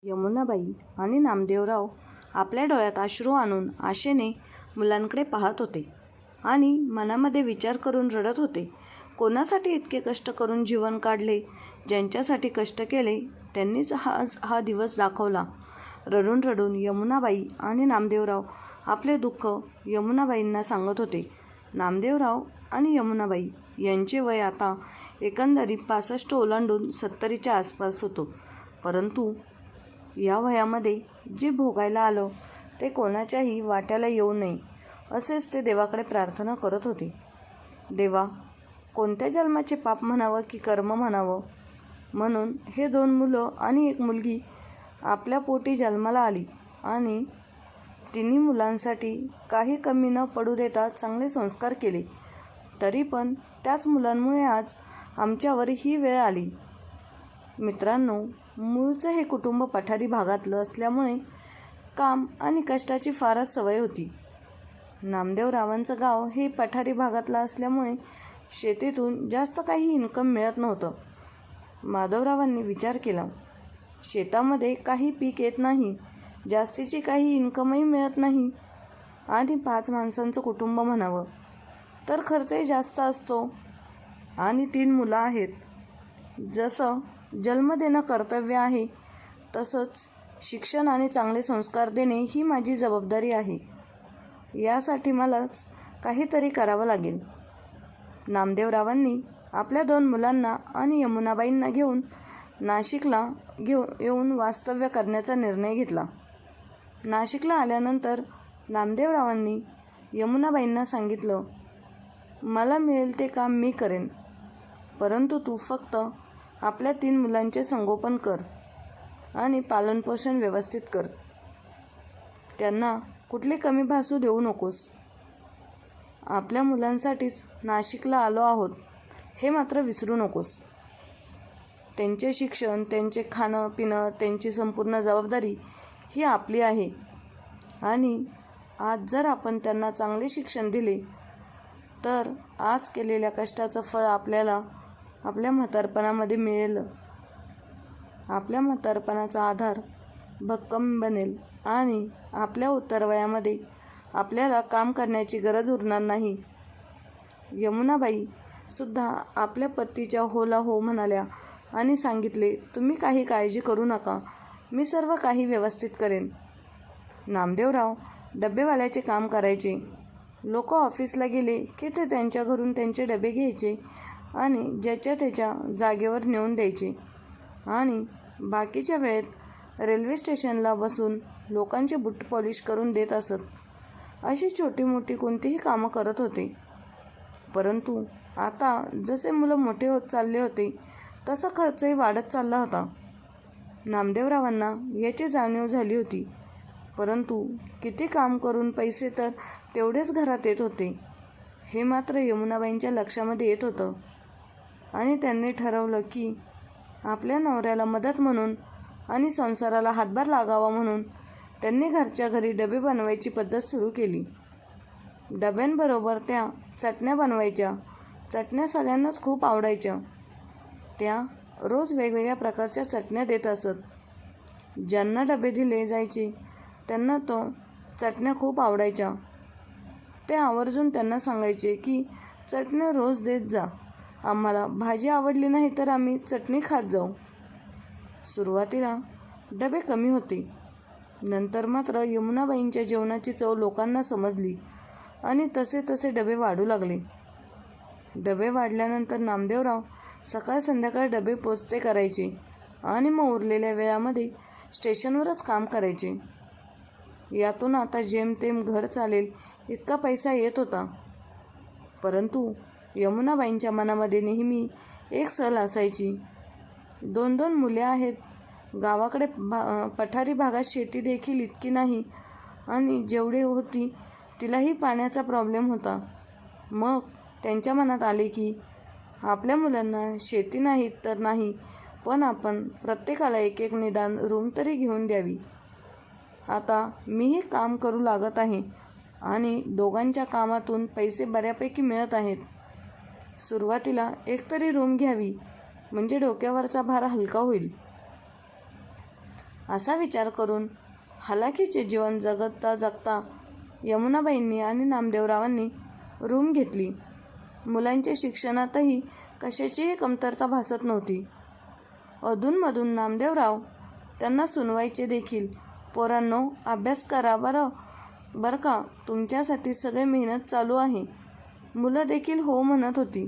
यमुनाबाई आणि नामदेवराव आपल्या डोळ्यात अश्रू आणून आशेने मुलांकडे पाहत होते आणि मनामध्ये विचार करून रडत होते. कोणासाठी इतके कष्ट करून जीवन काढले? ज्यांच्यासाठी कष्ट केले त्यांनीच हा दिवस दाखवला. रडून रडून यमुनाबाई आणि नामदेवराव आपले दुःख यमुनाबाईंना सांगत होते. नामदेवराव आणि यमुनाबाई यांचे वय आता एकंदरीत 65 ओलांडून 70च्या आसपास होतं. परंतु या वयामध्ये जे भोगायला आलं ते कोणाच्याही वाट्याला येऊ नये असेच ते देवाकडे प्रार्थना करत होते. देवा, कोणत्या जन्माचे पाप म्हणावं की कर्म म्हणावं, म्हणून हे 2 मुलं आणि 1 मुलगी आपल्या पोटी जन्माला आली आणि तिन्ही मुलांसाठी काही कमी न पडू देता चांगले संस्कार केले. तरी पण त्याच मुलांमुळे आज आमच्यावर ही वेळ आली. मित्रांनो, मूळचं हे कुटुंब पठारी भागातलं असल्यामुळे काम आणि कष्टाची फारच सवय होती. नामदेवरावांचं गाव हे पठारी भागातलं असल्यामुळे शेतीतून जास्त काही इन्कम मिळत नव्हतं. माधवरावांनी विचार केला, शेतामध्ये काही पीक येत नाही, जास्तीची काही इन्कमही मिळत नाही आणि 5 माणसांचं कुटुंब म्हणावं तर खर्चही जास्त असतो आणि 3 मुलं आहेत. जसं जन्म देणं कर्तव्य आहे तसंच शिक्षण आणि चांगले संस्कार देणे ही माझी जबाबदारी आहे. यासाठी मलाच काहीतरी करावं लागेल. नामदेवरावांनी आपल्या 2 मुलांना आणि यमुनाबाईंना घेऊन नाशिकला येऊन वास्तव्य करण्याचा निर्णय घेतला. नाशिकला आल्यानंतर नामदेवरावांनी यमुनाबाईंना सांगितलं, मला मिळेल ते काम मी करेन, परंतु तू फक्त आपल्या 3 मुलांचे संगोपन कर आणि पालनपोषण व्यवस्थित कर. त्यांना कुठली कमी भासू देऊ नकोस. आपल्या मुलांसाठीच नाशिकला आलो आहोत हे मात्र विसरू नकोस. त्यांचे शिक्षण, त्यांचे खाणं पिणं, त्यांची संपूर्ण जबाबदारी ही आपली आहे आणि आज जर आपण त्यांना चांगले शिक्षण दिले तर आज केलेल्या कष्टाचं फळ आपल्याला आपल्या म्हातारपणामध्ये मिळेल. आपल्या म्हातारपणाचा आधार भक्कम बनेल आणि आपल्या उत्तरवयामध्ये आपल्याला काम करण्याची गरज उरणार नाही. यमुनाबाई सुद्धा आपल्या पतीच्या होला हो म्हणाल्या आणि सांगितले, तुम्ही काही काळजी करू नका, मी सर्व काही व्यवस्थित करेन. नामदेवराव डबेवाल्याचे काम करायचे. लोक ऑफिसला गेले की ते त्यांच्या घरून त्यांचे डबे घ्यायचे आणि ज्याच्या त्याच्या जागेवर नेऊन द्यायचे आणि बाकीच्या वेळेत रेल्वे स्टेशनला बसून लोकांचे बूट पॉलिश करून देत असत. अशी छोटी मोठी कोणतीही कामं करत होते. परंतु आता जसे मुलं मोठे होत चालले होते तसा खर्चही वाढत चालला होता. नामदेवरावांना याची जाणीव झाली होती. परंतु किती काम करून पैसे तर तेवढेच घरात येत होते हे मात्र यमुनाबाईंच्या लक्षामध्ये येत होतं आणि त्यांनी ठरवलं की आपल्या नवऱ्याला मदत म्हणून आणि संसाराला हातभार लागावा म्हणून त्यांनी घरच्या घरी डबे बनवायची पद्धत सुरू केली. डब्यांबरोबर त्या चटण्या बनवायच्या. चटण्या सगळ्यांनाच खूप आवडायच्या. त्या रोज वेगवेगळ्या प्रकारच्या चटण्या देत असत. ज्यांना डबे दिले जायचे त्यांना तो चटण्या खूप आवडायच्या. ते आवर्जून त्यांना सांगायचे की चटण्या रोज देत जा, आम्हाला भाजी आवडली नाही तर आम्ही चटणी खात जाऊ. सुरुवातीला डबे कमी होते. नंतर मात्र यमुनाबाईंच्या जेवणाची चव लोकांना समजली आणि तसे तसे डबे वाढू लागले. डबे वाढल्यानंतर नामदेवराव सकाळ संध्याकाळ डबे पोचते करायचे आणि मग उरलेल्या वेळामध्ये स्टेशनवरच काम करायचे. यातून आता जेमतेम घर चालेल इतका पैसा येत होता. परंतु यमुनाबाईंच्या मनामध्ये नेहमी एक सल असायची. 2 मुले आहेत. गावाकडे पठारी भागात शेती देखील इतकी नाही आणि जेवढी होती तिलाही पाण्याचा प्रॉब्लेम होता. मग त्यांच्या मनात आले की आपल्या मुलांना शेती नाही तर नाही, पण आपण प्रत्येकाला एक निदान रूम तरी घेऊन द्यावी. आता मीही काम करू लागत आहे आणि दोघांच्या कामातून पैसे बऱ्यापैकी मिळत आहेत. सुरुवातीला एकतरी रूम घ्यावी म्हणजे डोक्यावरचा भार हलका होईल. असा विचार करून हालाकीचे जीवन जगता जगता यमुनाबाईंनी आणि नामदेवरावांनी रूम घेतली. मुलांच्या शिक्षणातही कशाचीही कमतरता भासत नव्हती. अधूनमधून नामदेवराव त्यांना सुनवायचे देखील. पोरांनो, अभ्यास करा बरं का, तुमच्यासाठी सगळे मेहनत चालू आहे. मुलं देखील हो म्हणत होती.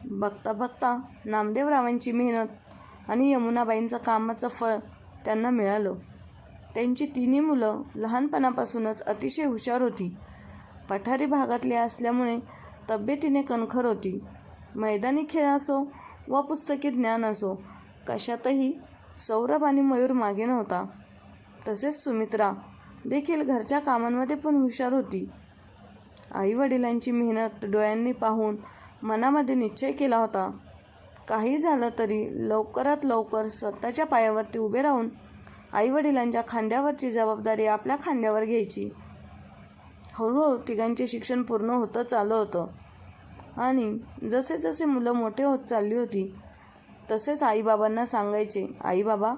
बघता बघता नामदेवरावांची मेहनत आणि यमुनाबाईंचं कामाचं फळ त्यांना मिळालं. त्यांची तिन्ही मुलं लहानपणापासूनच अतिशय हुशार होती. पठारी भागातली असल्यामुळे तब्येतीने कणखर होती. मैदानी खेळ असो व पुस्तकी ज्ञान असो, कशातही सौरभ आणि मयूर मागे नव्हता. तसेच सुमित्रा देखील घरच्या कामांमध्ये पण हुशार होती. आईवडिलांची मेहनत डोळ्यांनी पाहून मनामध्ये निश्चय केला होता, काही झालं तरी लवकरात लवकर स्वतःच्या पायावरती उभे राहून आईवडिलांच्या खांद्यावरची जबाबदारी आपल्या खांद्यावर घ्यायची. हळूहळू तिघांचे शिक्षण पूर्ण होतं चाललं होतं आणि जसे जसे मुलं मोठे होत चालली होती तसेच आईबाबांना सांगायचे, आई बाबा,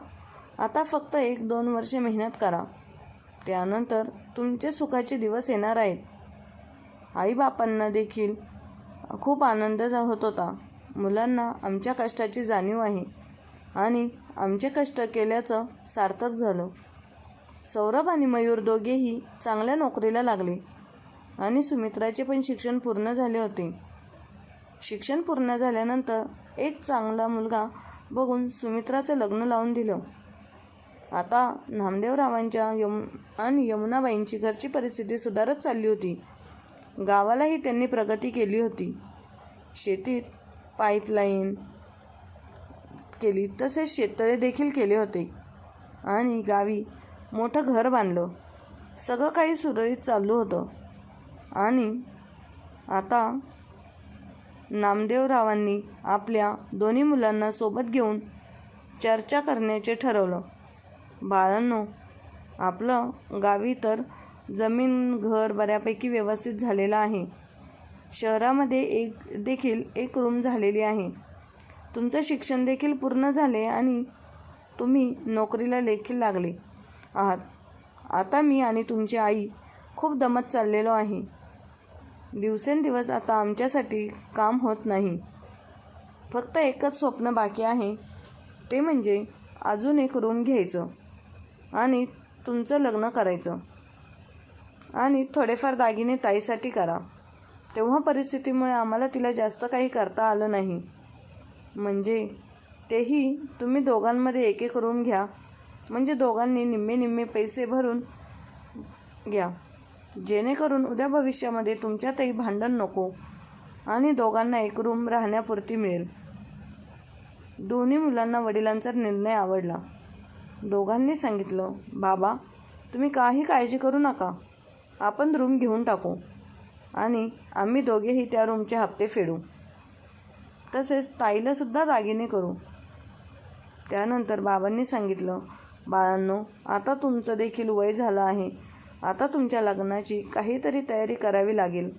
आता फक्त 1-2 वर्षे मेहनत करा, त्यानंतर तुमचे सुखाचे दिवस येणार आहेत. आईबापांना देखील खूप आनंद होत होता. मुलांना आमच्या कष्टाची जाणीव आहे आणि आमचे कष्ट केल्याचं सार्थक झालं. सौरभ आणि मयूर दोघेही चांगल्या नोकरीला लागले आणि सुमित्राचे पण शिक्षण पूर्ण झाले होते. शिक्षण पूर्ण झाल्यानंतर एक चांगला मुलगा बघून सुमित्राचं लग्न लावून दिलं. आता नामदेवरावांच्या आणि यमुनाबाईंची घरची परिस्थिती सुधारत चालली होती. गावालाही त्यांनी प्रगती केली होती. शेतीत पाईपलाईन केली, तसेच शेततळे देखील केले होते आणि गावी मोठं घर बांधलं. सगळं काही सुरळीत चालू होतं आणि आता नामदेवरावांनी आपल्या दोन्ही मुलांना सोबत घेऊन चर्चा करण्याचे ठरवलं. बाळांनो, आपलं गावी तर जमीन घर बऱ्यापैकी व्यवस्थित झालेलं आहे. शहरामध्ये देखील एक रूम झालेली आहे. तुमचं शिक्षण देखील पूर्ण झाले आणि तुम्ही नोकरीला देखील लागले आहात. आता मी आणि तुमची आई खूप दमत चाललेलो आहे. दिवसेंदिवस आता आमच्यासाठी काम होत नाही. फक्त एकच स्वप्न बाकी आहे, ते म्हणजे अजून एक रूम घ्यायचं आणि तुमचं लग्न करायचं आणि थोडेफार दागिने ताईसाठी करा. तेव्हा परिस्थितीमुळे आम्हाला तिला जास्त काही करता आलं नाही. म्हणजे तेही तुम्ही दोघांमध्ये एक एक रूम घ्या, म्हणजे दोघांनी निम्मे निम्मे पैसे भरून घ्या, जेणेकरून उद्या भविष्यामध्ये तुमच्यातही भांडण नको आणि दोघांना एक रूम राहण्यापुरती मिळेल. दोन्ही मुलांना वडिलांचा निर्णय आवडला. दोघांनी सांगितलं, बाबा, तुम्ही काही काळजी करू नका, आपण रूम घेऊन टाकू आणि आम्ही दोघेही त्या रूमचे हप्ते फेडू, तसेच ताईलासुद्धा दागिने करू. त्यानंतर बाबांनी सांगितलं, बाळांनो, आता तुमचं देखील वय झालं आहे. आता तुमच्या लग्नाची काहीतरी तयारी करावी लागेल.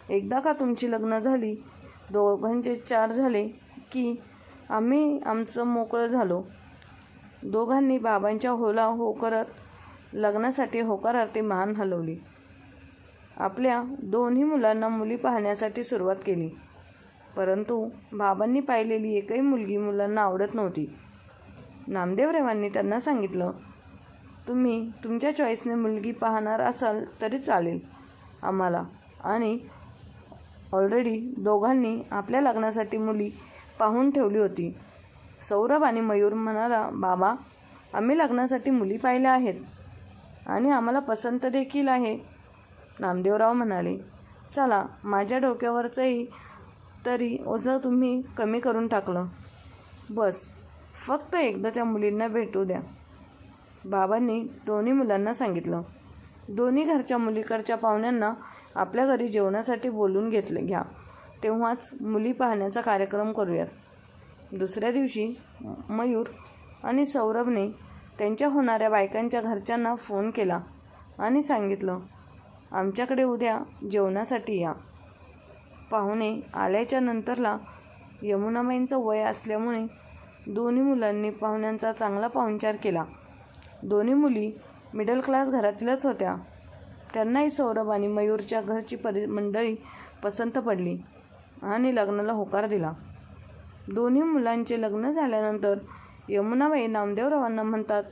एकदा का तुमची लग्न झाली, दोघांचे 4 झाले की आम्ही आमचं मोकळं झालो. दोघांनी बाबांच्या होला हो करत लग्नासाठी होकारार्थी मान हलवली. आपल्या दोन्ही मुलांना मुली पाहण्यासाठी सुरुवात केली, परंतु बाबांनी पाहिलेली एकही मुलगी मुलांना आवडत नव्हती. नामदेवरावांनी त्यांना सांगितलं, तुम्ही तुमच्या चॉईसने मुलगी पाहणार असाल तरी चालेल आम्हाला. आणि ऑलरेडी दोघांनी आपल्या लग्नासाठी मुली पाहून ठेवली होती. सौरभ आणि मयूर म्हणाला, बाबा, आम्ही लग्नासाठी मुली पाहिल्या आहेत आणि आम्हाला पसंत देखील आहे. नामदेवराव म्हणाले, चला, माझ्या डोक्यावरचंही तरी ओझं तुम्ही कमी करून टाकलं. बस, फक्त एकदा त्या मुलींना भेटू द्या. बाबांनी दोन्ही मुलांना सांगितलं, दोन्ही घरच्या मुलीकडच्या पाहुण्यांना आपल्या घरी जेवणासाठी बोलून घ्या, तेव्हाच मुली पाहण्याचा कार्यक्रम करूयात. दुसऱ्या दिवशी मयूर आणि सौरभने त्यांच्या होणाऱ्या बायकांच्या घरच्यांना फोन केला आणि सांगितलं, आमच्याकडे उद्या जेवणासाठी या. पाहुणे आल्याच्या नंतरला यमुनाबाईंचं वय असल्यामुळे दोन्ही मुलांनी पाहुण्यांचा चांगला पाहुणचार केला दोन्ही मुली मिडल क्लास घरातीलच होत्या. त्यांनाही सौरभ आणि मयूरच्या घरची मंडळी पसंत पडली आणि लग्नाला होकार दिला. दोन्ही मुलांचे लग्न झाल्यानंतर यमुनाबाई नामदेवरावांना म्हणतात,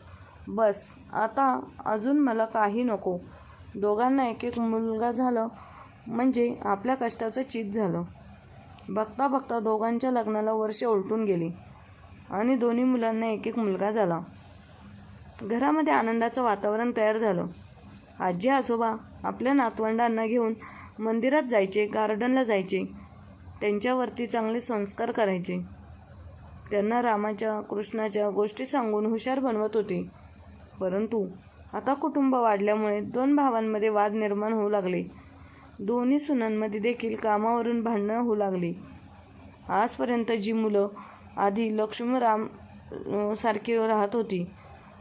बस आता अजून मला काही नको. दोघांना एक एक मुलगा झालं म्हणजे आपल्या कष्टाचं चीज झालं. बघता बघता दोघांच्या लग्नाला वर्षे उलटून गेली आणि दोन्ही मुलांना एक एक मुलगा झाला. घरामध्ये आनंदाचं वातावरण तयार झालं. आजी आजोबा आपल्या नातवंडांना घेऊन मंदिरात जायचे, गार्डनला जायचे. त्यांच्यावरती चांगले संस्कार करायचे. त्यांना रामाच्या कृष्णाच्या गोष्टी सांगून हुशार बनवत होते. परंतु आता कुटुंब वाढल्यामुळे दोन भावांमध्ये वाद निर्माण होऊ लागले. दोन्ही सुनांमध्ये देखील कामावरून भांडणं होऊ लागली. आजपर्यंत जी मुलं आधी लक्ष्मीराम सारखी राहत होती,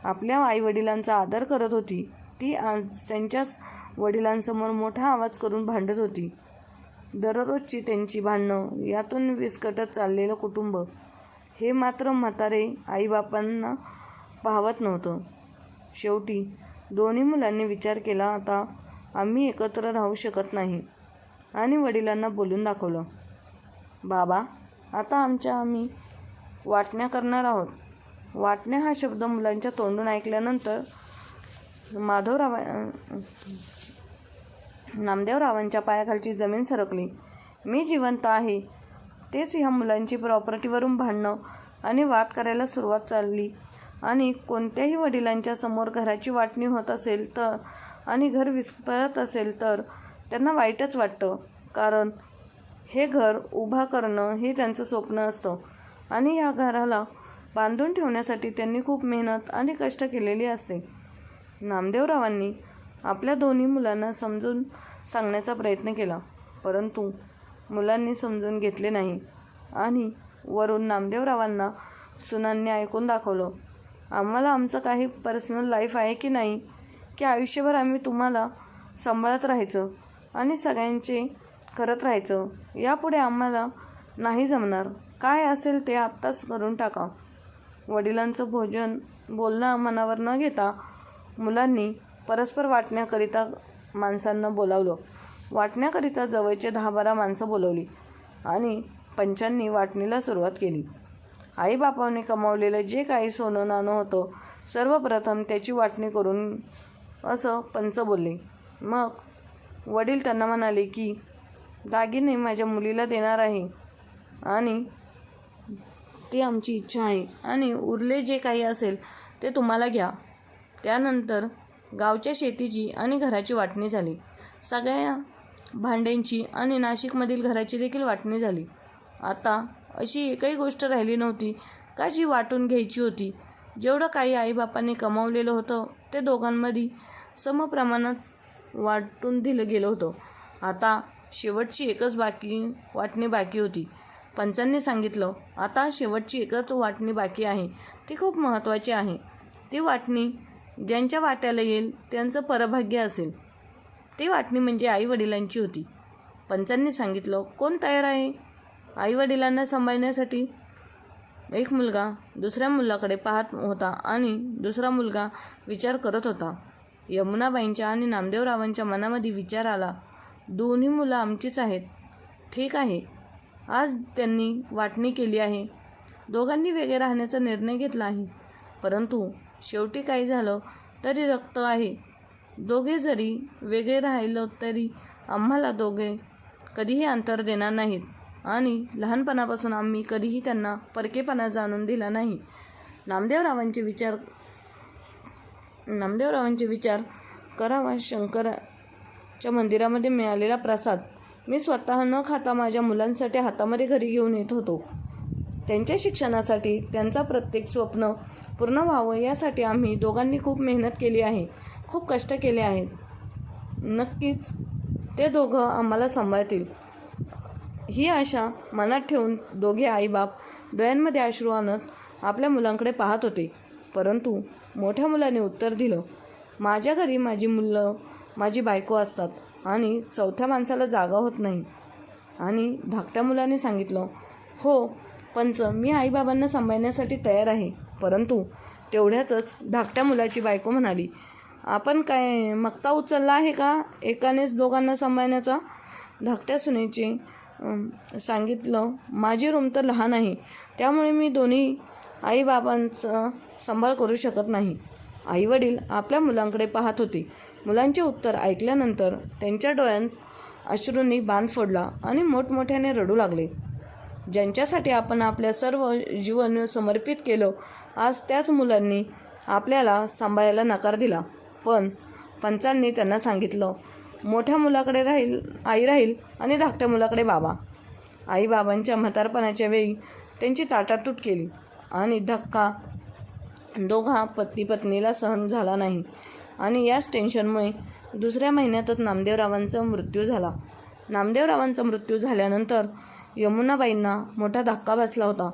आपल्या आईवडिलांचा आदर करत होती, ती आज त्यांच्याच वडिलांसमोर मोठा आवाज करून भांडत होती. दररोजची त्यांची भांडणं, यातून विस्कटत चाललेलं कुटुंब हे मात्र म्हातारे आईबापांना पाहवत नव्हतं. शेवटी दोन्ही मुलांनी विचार केला, आता आम्ही एकत्र राहू शकत नाही आणि वडिलांना बोलून दाखवलं. बाबा, आता आम्ही वाटण्या करणार आहोत. वाटण्या हा शब्द मुलांच्या तोंडून ऐकल्यानंतर नामदेवरावांच्या पायाखालची जमीन सरकली. मी जिवंत आहे तेच ह्या मुलांची प्रॉपर्टीवरून भांडणं आणि वाद करायला सुरुवात झाली. आणि कोणत्याही वडिलांच्या समोर घराची वाटणी होत असेल तर आणि घर विस्कळत असेल तर त्यांना वाईटच वाटतं. कारण हे घर उभा करणं हे त्यांचं स्वप्न असतं आणि या घराला बांधून ठेवण्यासाठी त्यांनी खूप मेहनत आणि कष्ट केलेली असते. नामदेवरावांनी आपल्या दोन्ही मुलांना समजून सांगण्याचा प्रयत्न केला, परंतु मुलांनी समजून घेतले नाही आणि वरून नामदेवरावांना सुनांनी ऐकून दाखवलं, आम्हाला आमचं काही पर्सनल लाईफ आहे की नाही, की आयुष्यभर आम्ही तुम्हाला सांभाळत राहायचं आणि सगळ्यांचे करत राहायचं. यापुढे आम्हाला नाही जमणार. काय असेल ते आत्ताच करून टाका. वडिलांचं बोलणं मनावर न घेता मुलांनी परस्पर वाटण्याकरिता माणसांना बोलावलं. वाटण्याकरिता जवळचे 10-12 माणसं बोलवली आणि पंचांनी वाटणीला सुरुवात केली. आईबापाने कमावलेलं जे काही सोनं नाणं होतं, सर्वप्रथम त्याची वाटणी करून असं पंच बोलले. मग वडील त्यांना म्हणाले की दागिने माझ्या मुलीला देणार आहे आणि ती आमची इच्छा आहे आणि उरले जे काही असेल ते तुम्हाला घ्या. त्यानंतर गावच्या शेतीची आणि घराची वाटणी झाली. सगळ्या भांड्यांची आणि नाशिकमधील घराची देखील वाटणी झाली. आता अशी एकही गोष्ट राहिली नव्हती का जी वाटून घ्यायची होती. जेवढं काही आईबापांनी कमावलेलं होतं ते दोघांमध्ये समप्रमाणात वाटून दिलं गेलं होतं. आता शेवटची एकच वाटणी बाकी होती. पंचांनी सांगितलं, आता शेवटची एकच वाटणी बाकी आहे, ती खूप महत्त्वाची आहे. ती वाटणी ज्यांच्या वाट्याला येईल त्यांचं परभाग्य असेल. ती वाटणी म्हणजे आईवडिलांची होती. पंचांनी सांगितलं, कोण तयार आहे आईवडिलांना सांभाळण्यासाठी? एक मुलगा दुसऱ्या मुलाकडे पाहत होता आणि दुसरा मुलगा विचार करत होता. यमुनाबाईंच्या आणि नामदेवरावांच्या मनामध्ये विचार आला, दोन्ही मुलं आमचीच आहेत. ठीक आहे, आज त्यांनी वाटणी केली आहे, दोघांनी वेगळे राहण्याचा निर्णय घेतला आहे. परंतु शेवटी काही झालं तरी रक्त आहे. दोघे जरी वेगळे राहिलो तरी आम्हाला दोघे कधीही अंतर देणार नाहीत आणि लहानपणापासून आम्ही कधीही त्यांना परकेपणा जाणून दिला नाही. नामदेवरावांचे विचार करावा. शंकराच्या मंदिरामध्ये मिळालेला प्रसाद मी स्वतः न खाता माझ्या मुलांसाठी हातामध्ये घरी घेऊन येत होतो. त्यांच्या शिक्षणासाठी त्यांचा प्रत्येक स्वप्न पूर्ण व्हावं यासाठी आम्ही दोघांनी खूप मेहनत केली आहे, खूप कष्ट केले आहेत. नक्कीच ते दोघं आम्हाला सांभाळतील ही आशा मनात ठेवून दोघे आईबाप डोळ्यांमध्ये अश्रू आणत आपल्या मुलांकडे पाहत होते. परंतु मोठ्या मुलाने उत्तर दिलं, माझ्या घरी माझी मुलं माझी बायको असतात आणि चौथ्या माणसाला जागा होत नाही. आणि धाकट्या मुलाने सांगितलं, हो पंच, मी आईबाबांना सांभाळण्यासाठी तयार आहे, परंतु तेवढ्यातच धाकट्या मुलाची बायको म्हणाली, आपण काय मक्ता उचलला आहे का एकानेच दोघांना सांभाळण्याचा? धाकट्या सुनेचे सांगितलं, माझी रूम तर लहान आहे, त्यामुळे मी दोन्ही आईबाबांचा सांभाळ करू शकत नाही. आईवडील आपल्या मुलांकडे पाहत होते. मुलांचे उत्तर ऐकल्यानंतर त्यांच्या डोळ्यात अश्रूंनी बांध फोडला आणि मोठमोठ्याने रडू लागले. ज्यांच्यासाठी आपण आपल्या सर्व जीवन समर्पित केलं, आज त्याच मुलांनी आपल्याला सांभाळायला नकार दिला. पण पंचांनी त्यांना सांगितलं, मोठ्या मुलाकडे आई राहील आणि धाकट्या मुलाकडे बाबा. आईबाबांच्या म्हातारपणाच्या वेळी त्यांची ताटातूट केली आणि धक्का दोघा पती पत्नीला सहन झाला नाही आणि याच टेन्शनमुळे दुसऱ्या महिन्यातच नामदेवरावांचा मृत्यू झाला. नामदेवरावांचा मृत्यू झाल्यानंतर यमुनाबाईंना मोठा धक्का बसला होता.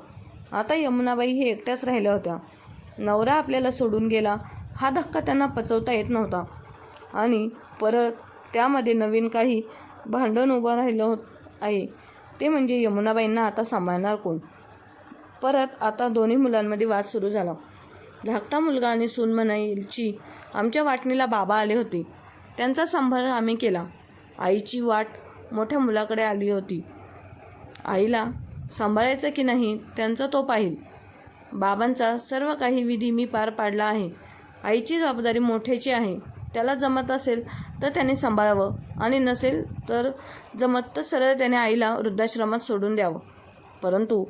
आता यमुनाबाई हे एकट्याच राहिल्या होत्या. नवरा आपल्याला सोडून गेला हा धक्का त्यांना पचवता येत नव्हता आणि परत त्यामध्ये नवीन काही भांडण उभं राहिलं आहे, ते म्हणजे यमुनाबाईंना आता सांभाळणार कोण? परत आता दोन्ही मुलांमध्ये वाद सुरू झाला. धाकटा मुलगा आणि सून म्हणायची, आमच्या वाटणीला बाबा आले होते, त्यांचा सांभाळ आम्ही केला. आईची वाट मोठ्या मुलाकडे आली होती. आईला सांभाळायचं की नाही त्यांचा तो पाहिल. बाबांचा सर्व काही विधी मी पार पाडला आहे. आईची जबाबदारी मोठ्याची आहे. त्याला जमत असेल तर त्याने सांभाळावं आणि नसेल तर जमत तर सरळ त्याने आईला वृद्धाश्रमात सोडून द्यावं. परंतु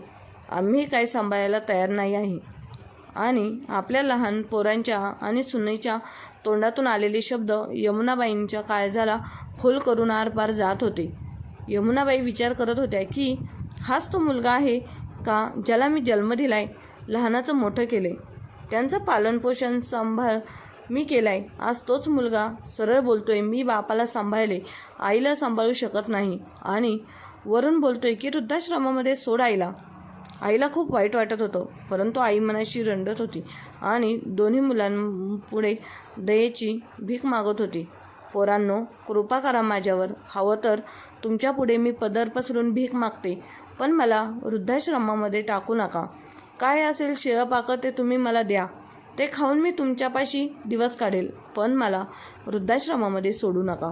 आम्ही काही सांभाळायला तयार नाही आहे. आणि आपल्या लहान पोरांच्या आणि सुनेच्या तोंडातून आलेले शब्द यमुनाबाईंच्या काळजाला खोल करून आरपार जात होते. यमुनाबाई विचार करत होत्या की हाच तो मुलगा आहे का ज्याला मी जन्म दिलाय, लहानाचं मोठं केले, त्यांचं पालनपोषण सांभाळ मी केलाय. आज तोच मुलगा सरळ बोलतोय, मी बापाला सांभाळले, आईला सांभाळू शकत नाही आणि वरून बोलतोय की वृद्धाश्रमामध्ये सोड आईला. आईला खूप वाईट वाटत होतं, परंतु आई मनाशी रडत होती आणि दोन्ही मुलांपुढे दयेची भीक मागत होती. पोरांनो, कृपा करा माझ्यावर. हवं तर तुमच्या पुढे मी पदर पसरून भीक मागते, पण मला वृद्धाश्रमामध्ये टाकू नका. काय असेल शिळंपाकं ते तुम्ही मला द्या, ते खाऊन मी तुमच्यापाशी दिवस काढेल, पण मला वृद्धाश्रमामध्ये सोडू नका.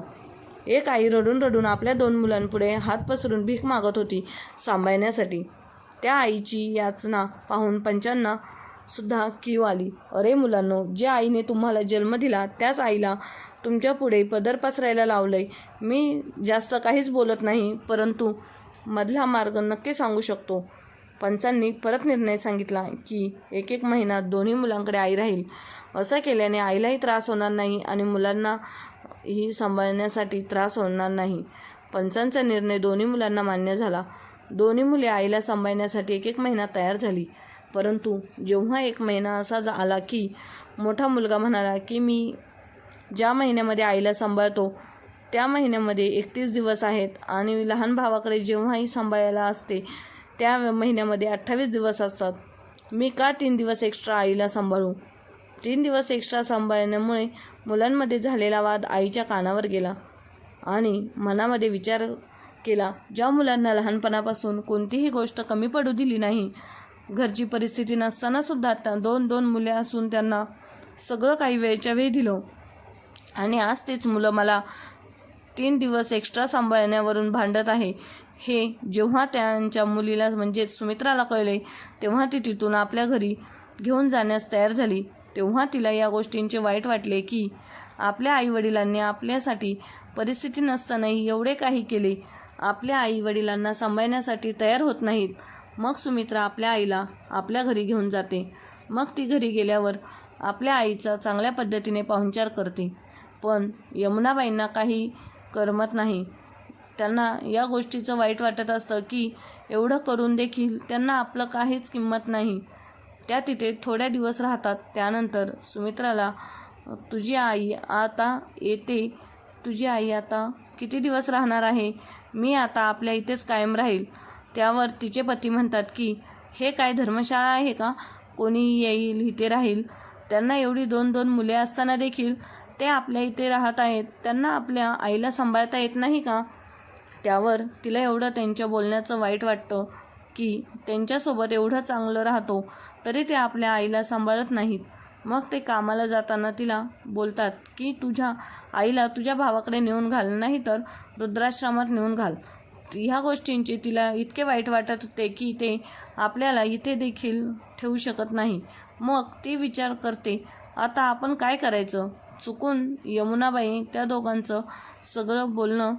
एक आई रडून रडून आपल्या दोन मुलांपुढे हात पसरून भीक मागत होती सांभाळण्यासाठी. त्या आईची याचना पाहून पंचांना सुद्धा कीव आली. अरे मुलांनो, ज्या आईने तुम्हाला जन्म दिला त्याच आईला तुमच्या पुढे पदर पसरायला लावलंय. मी जास्त काहीच बोलत नाही, परंतु मधला मार्ग नक्की सांगू शकतो. पंचांनी परत निर्णय सांगितला की एक महिना दोन्ही मुलांकडे आई राहील. असं केल्याने आईलाही त्रास होणार नाही आणि मुलांनाही सांभाळण्यासाठी त्रास होणार नाही. पंचांचा निर्णय दोन्ही मुलांना मान्य झाला. दोन्ही मुले आईला सांभाळण्यासाठी एक महिना तयार झाली. परंतु जेव्हा 1 महिना असा आला की मोठा मुलगा म्हणाला की मी ज्या महिन्यामध्ये आईला सांभाळतो त्या महिन्यामध्ये 31 दिवस आहेत आणि लहान भावाकडे जेव्हाही सांभाळायला असते त्या महिन्यामध्ये 28 दिवस असतात. मी का 3 दिवस एक्स्ट्रा आईला सांभाळू? 3 दिवस एक्स्ट्रा सांभाळण्यामुळे मुलांमध्ये झालेला वाद आईच्या कानावर गेला आणि मनामध्ये विचार केला, ज्या मुलांना लहानपणापासून कोणतीही गोष्ट कमी पडू दिली नाही, घरची परिस्थिती नसतानासुद्धा 2 मुले असून त्यांना सगळं काही वेळच्या वेळी दिलं आणि आज तेच मुलं मला 3 दिवस एक्स्ट्रा सांभाळण्यावरून भांडत आहे. हे जेव्हा त्यांच्या मुलीला म्हणजे सुमित्राला कळले तेव्हा ती तिथून आपल्या घरी घेऊन जाण्यास तयार झाली. तेव्हा तिला या गोष्टींचे वाईट वाटले की आपल्या आईवडिलांनी आपल्यासाठी परिस्थिती नसतानाही एवढे काही केले, आपल्या आईवडिलांना सांभाळण्यासाठी तयार होत नाहीत. मग सुमित्रा आपल्या आईला आपल्या घरी घेऊन जाते. मग ती घरी गेल्यावर आपल्या आईचा चांगल्या पद्धतीने पाहुणचार करते. पण यमुनाबाईंना काही करमत नाही. त्यांना या गोष्टीचं वाईट वाटत असतं की एवढं करून देखील त्यांना आपलं काहीच किंमत नाही. त्या तिथे थोड्या दिवस राहतात. त्यानंतर सुमित्राला तुझी आई आता येते, तुझी आई आता किती दिवस राहणार आहे? मी आता आपल्या इथेच कायम राहील. त्यावर तिचे पती म्हणतात की हे काय धर्मशाळा आहे का? कोणी येईल इथे राहील? त्यांना एवढी 2 मुले असताना देखील ते आपल्या इथे राहत आहेत. त्यांना आपल्या आईला सांभाळता येत नाही का? त्यावर तिला एवढं त्यांच्या बोलण्याचं वाईट वाटतं की त्यांच्यासोबत एवढं चांगलं राहतो तरी ते आपल्या आईला सांभाळत नाहीत. मग ते कामाला जाताना तिला बोलतात की तुझ्या आईला तुझ्या भावाकडे नेऊन घाल, नाही तर वृद्धाश्रमात नेऊन घाल. ह्या गोष्टींचे तिला इतके वाईट वाटत होते की ते आपल्याला इथे देखील ठेवू शकत नाही. मग ती विचार करते, आता आपण काय करायचं. चुकून यमुनाबाई त्या दोघांचं सगळं बोलणं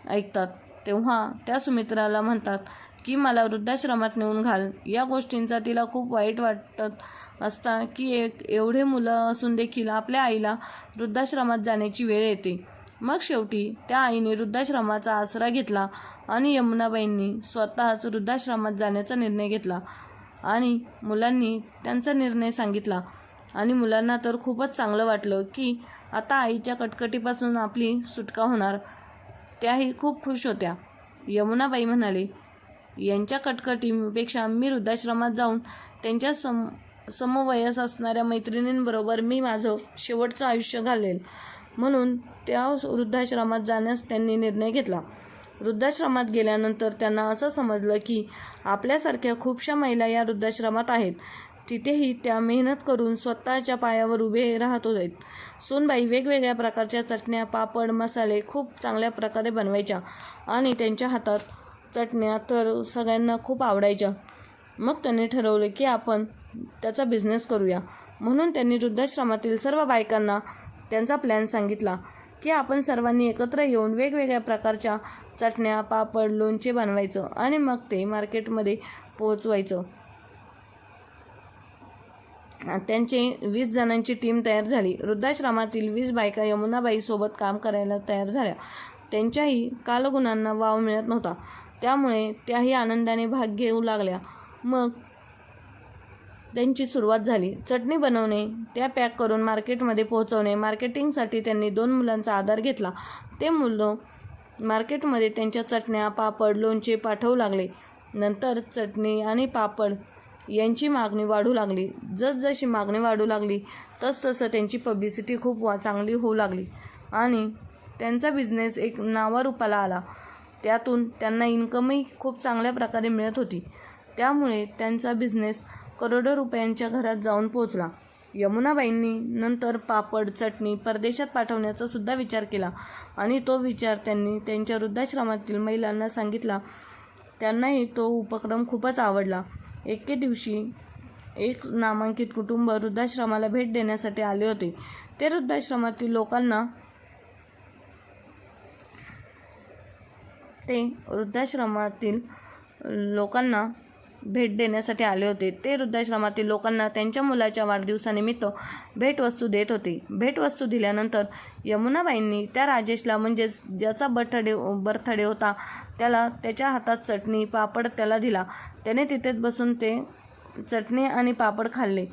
ऐकतात. तेव्हा त्या सुमित्राला म्हणतात की मला वृद्धाश्रमात नेऊन घाल. या गोष्टींचा तिला खूप वाईट वाटत असता की एवढे मुलं असून देखील आपल्या आईला वृद्धाश्रमात जाण्याची वेळ येते. मग शेवटी त्या आईने वृद्धाश्रमाचा आसरा घेतला आणि यमुनाबाईंनी स्वतःच वृद्धाश्रमात जाण्याचा निर्णय घेतला. आणि मुलांनी त्यांचा निर्णय सांगितला आणि मुलांना तर खूपच चांगलं वाटलं की आता आईच्या कटकटीपासून आपली सुटका होणार. त्याही खूप खुश होत्या. यमुनाबाई म्हणाले, यांच्या कटकटीपेक्षा मी वृद्धाश्रमात जाऊन त्यांच्या समवयस असणाऱ्या मैत्रिणींबरोबर मी माझं शेवटचं आयुष्य घालवेल. म्हणून त्या वृद्धाश्रमात जाण्यास त्यांनी निर्णय घेतला. वृद्धाश्रमात गेल्यानंतर त्यांना असं समजलं की आपल्यासारख्या खूपशा महिला या वृद्धाश्रमात आहेत. तिथेही त्या मेहनत करून स्वतःच्या पायावर उभे राहत आहेत. सूनबाई वेगवेगळ्या प्रकारच्या चटण्या, पापड, मसाले खूप चांगल्या प्रकारे बनवायच्या आणि त्यांच्या हातात चटण्या तर सगळ्यांना खूप आवडायच्या. मग त्यांनी ठरवलं की आपण त्याचा बिझनेस करूया. म्हणून त्यांनी वृद्धाश्रमातील सर्व बायकांना त्यांचा प्लॅन सांगितला की आपण सर्वांनी एकत्र येऊन वेगवेगळ्या प्रकारच्या चटण्या, पापड, लोणचे बनवायचं आणि मग ते मार्केटमध्ये पोहोचवायचं. त्यांची 20 जणांची टीम तयार झाली. वृद्धाश्रमातील 20 बायका यमुनाबाईसोबत काम करायला तयार झाल्या. त्यांच्याही कालगुणांना वाव मिळत नव्हता, त्यामुळे त्याही आनंदाने भाग घेऊ लागल्या. मग त्यांची सुरुवात झाली. चटणी बनवणे, त्या पॅक करून मार्केटमध्ये पोहोचवणे. मार्केटिंगसाठी त्यांनी 2 मुलांचा आधार घेतला. ते मुलं मार्केटमध्ये त्यांच्या चटण्या, पापड, लोणचे पाठवू लागले. नंतर चटणी आणि पापड यांची मागणी वाढू लागली. जसजशी मागणी वाढू लागली तसतसं त्यांची पब्लिसिटी खूप चांगली होऊ लागली आणि त्यांचा बिझनेस एक नावारूपाला आला. त्यातून त्यांना इन्कमही खूप चांगल्या प्रकारे मिळत होती. त्यामुळे त्यांचा बिझनेस करोडो रुपयांच्या घरात जाऊन पोहोचला. यमुनाबाईंनी नंतर पापड, चटणी परदेशात पाठवण्याचा सुद्धा विचार केला आणि तो विचार त्यांनी त्यांच्या वृद्धाश्रमातील महिलांना सांगितला. त्यांनाही तो उपक्रम खूपच आवडला. एके दिवशी एक नामांकित कुटुंब वृद्धाश्रमाला भेट देण्यासाठी आले होते. ते वृद्धाश्रमातील लोकांना भेट देण्यासाठी आले होते. ते वृद्धाश्रमातील लोकांना त्यांच्या मुलाच्या वाढदिवसानिमित्त भेटवस्तू देत होते. भेटवस्तू दिल्यानंतर यमुनाबाईंनी त्या राजेशला, म्हणजेच ज्याचा बर्थडे होता, त्याला त्याच्या हातात चटणी, पापड त्याला दिला. त्याने तिथेच बसून ते चटणी आणि पापड खाल्ले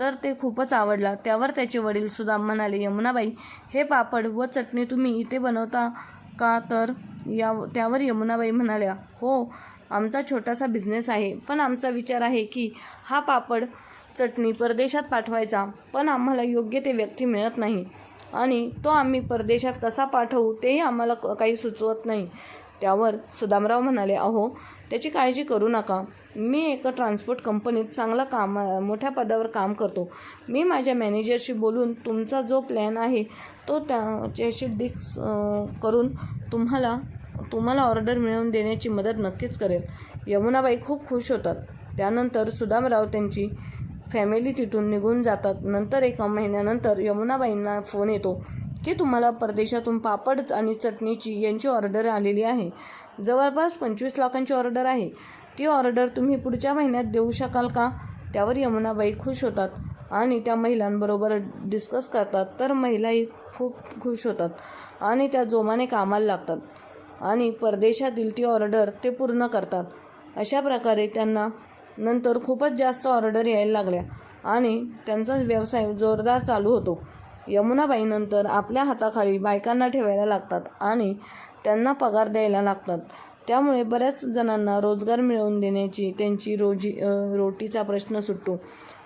तर ते खूपच आवडला. त्यावर त्याचे वडील सुदाम म्हणाले, यमुनाबाई, हे पापड व चटणी तुम्ही इथे बनवता का? त्यावर यमुनाबाई म्हणाल्या, हो, आमचा छोटासा बिझनेस आहे, पण आमचा विचार आहे की हा पापड, चटणी परदेशात पाठवायचा, पण आम्हाला योग्य ते व्यक्ती मिळत नाही आणि तो आम्ही परदेशात कसा पाठवू तेही आम्हाला काही सुचवत नाही. त्यावर सुदामराव म्हणाले, अहो, त्याची काळजी करू नका. मी एका ट्रान्सपोर्ट कंपनीत मोठ्या पदावर काम करतो. मी माझ्या मॅनेजरशी बोलून तुमचा जो प्लॅन आहे तो त्याच्याशी डिस्कस करून तुम्हाला ऑर्डर मिळवून देण्याची मदत नक्कीच करेल. यमुनाबाई खूप खुश होतात. त्यानंतर सुदामराव त्यांची फॅमिली तिथून निघून जातात. नंतर एका महिन्यानंतर यमुनाबाईंना फोन येतो की तुम्हाला परदेशातून पापड आणि चटणीची यांची ऑर्डर आलेली आहे. जवळपास 25 लाखांची ऑर्डर आहे. ती ऑर्डर तुम्ही पुढच्या महिन्यात देऊ शकाल का? त्यावर यमुनाबाई खुश होतात आणि त्या महिलांबरोबर डिस्कस करतात. तर महिलाही खूप खुश होतात आणि त्या जोमाने कामाला लागतात आणि परदेशातील ती ऑर्डर ते पूर्ण करतात. अशा प्रकारे त्यांना नंतर खूपच जास्त ऑर्डर यायला लागल्या आणि त्यांचा व्यवसाय जोरदार चालू होतो. यमुनाबाई नंतर आपल्या हाताखाली बायकांना ठेवायला लागतात आणि त्यांना पगार द्यायला लागतात. त्यामुळे बऱ्याच जणांना रोजगार मिळवून देण्याची त्यांची रोटीचा प्रश्न सुटतो.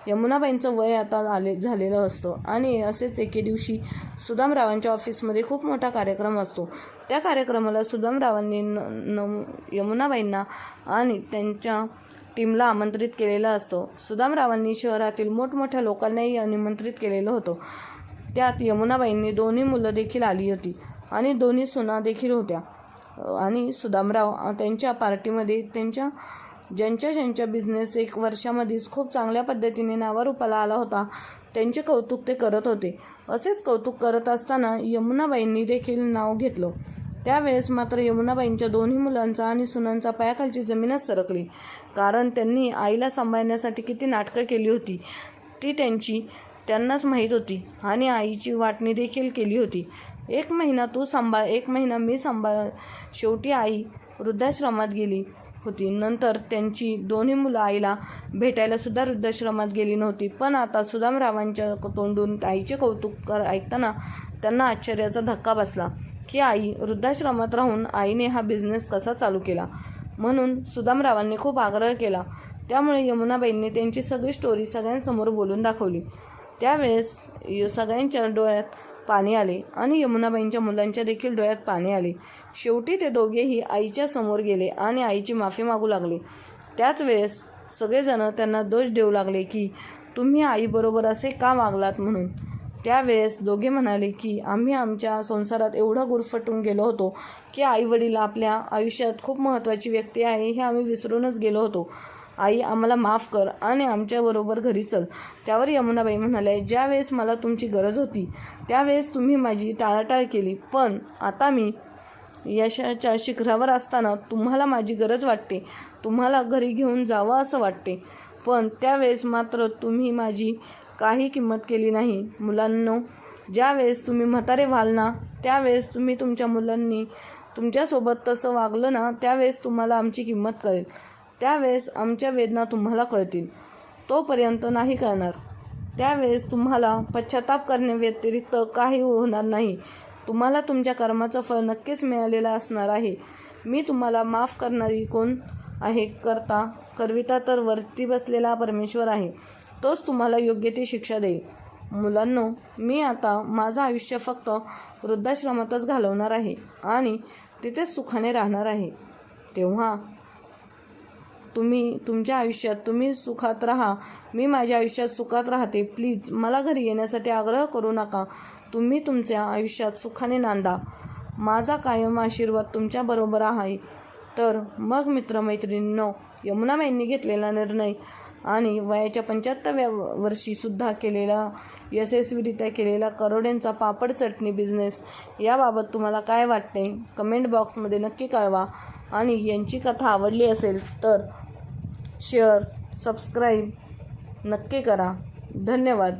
यमुनाबाईंचं वय आता झालेलं असतं आणि असेच एके दिवशी सुदामरावांच्या ऑफिसमध्ये खूप मोठा कार्यक्रम असतो. त्या कार्यक्रमाला सुदामरावांनी यमुनाबाईंना आणि त्यांच्या टीमला आमंत्रित केलेलं असतं. सुदामरावांनी शहरातील मोठमोठ्या लोकांनाही निमंत्रित केलेलं होतं. त्यात यमुनाबाईंनी दोन्ही मुलं देखील आली होती आणि दोन्ही सुना देखील होत्या. आणि सुदामराव त्यांच्या पार्टीमध्ये ज्यांच्या बिझनेस 1 वर्षामध्येच खूप चांगल्या पद्धतीने नावारूपाला आला होता, त्यांचे कौतुक ते करत होते. असेच कौतुक करत असताना यमुनाबाईंनी देखील नाव घेतलं. त्यावेळेस मात्र यमुनाबाईंच्या दोन्ही मुलांचा आणि सुनांचा पायाखालची जमीनच सरकली. कारण त्यांनी आईला सांभाळण्यासाठी किती नाटकं केली होती ती त्यांनाच माहीत होती आणि आईची वाटणी देखील केली होती. 1 महिना तू सांभाळ, 1 महिना मी सांभाळ. शेवटी आई वृद्धाश्रमात गेली होती. नंतर त्यांची दोन्ही मुलं आईला भेटायला सुद्धा वृद्धाश्रमात गेली नव्हती. पण आता सुदामरावांच्या तोंडून आईचे कौतुक ऐकताना त्यांना आश्चर्याचा धक्का बसला की आई वृद्धाश्रमात राहून आईने हा बिझनेस कसा चालू केला. म्हणून सुदामरावांनी खूप आग्रह केला. त्यामुळे यमुनाबाईंनी त्यांची सगळी स्टोरी सगळ्यांसमोर बोलून दाखवली. त्यावेळेस सगळ्यांच्या डोळ्यात पाणी आले आणि यमुनाबाईंच्या मुलांच्या देखील डोळ्यात पाणी आले. शेवटी ते दोघेही आईच्या समोर गेले आणि आईची माफी मागू लागले. त्याच वेळेस सगळेजण त्यांना दोष देऊ लागले की तुम्ही आईबरोबर असे का वागलात म्हणून. त्यावेळेस दोघे म्हणाले की आम्ही आमच्या संसारात एवढं गुरफटून गेलो होतो की आईवडील आपल्या आयुष्यात खूप महत्त्वाची व्यक्ती आहे हे आम्ही विसरूनच गेलो होतो. आई आम्हाला माफ कर आणि आमच्याबरोबर घरी चल. त्यावर यमुनाबाई म्हणाल्या, ज्यावेळेस मला तुमची गरज होती त्यावेळेस तुम्ही माझी टाळाटाळ केली, पण आता मी यशाच्या शिखरावर असताना तुम्हाला माझी गरज वाटते, तुम्हाला घरी घेऊन जावं असं वाटते, पण त्यावेळेस मात्र तुम्ही माझी काही किंमत केली नाही. मुलांनो, ज्यावेळेस तुम्ही म्हातारे व्हाल ना त्यावेळेस तुम्ही तुमच्या मुलांनी तुमच्यासोबत तसं वागलं ना त्यावेळेस तुम्हाला आमची किंमत कळेल. त्यावेळेस आमच्या वेदना तुम्हाला कळतील, तोपर्यंत नाही कळणार. त्यावेळेस तुम्हाला पश्चाताप करण्याव्यतिरिक्त काही होणार नाही. तुम्हाला तुमच्या कर्माचं फळ नक्कीच मिळालेलं असणार आहे. मी तुम्हाला माफ करणारी कोण आहे? करविता तर वरती बसलेला परमेश्वर आहे. तोच तुम्हाला योग्य ती शिक्षा देईल. मुलांनो, मी आता माझं आयुष्य फक्त वृद्धाश्रमातच घालवणार आहे आणि तिथेच सुखाने राहणार आहे. तेव्हा तुम्ही तुमच्या आयुष्यात तुम्ही सुखात राहा. मी माझ्या आयुष्यात सुखात राहते. प्लीज मला घरी येण्यासाठी आग्रह करू नका. तुम्ही तुमच्या आयुष्यात सुखाने नांदा. माझा कायम आशीर्वाद तुमच्याबरोबर आहे. तर मग मित्रमैत्रिणींनो, यमुनाबाईंनी घेतलेला निर्णय आणि वयाच्या 75व्या वर्षीसुद्धा यशस्वीरित्या केलेला करोड्यांचा पापड चटणी बिझनेस याबाबत तुम्हाला काय वाटते? कमेंट बॉक्समध्ये नक्की कळवा. आणि यांची कथा आवडली असेल तर शेअर, सबस्क्राईब नक्की करा. धन्यवाद.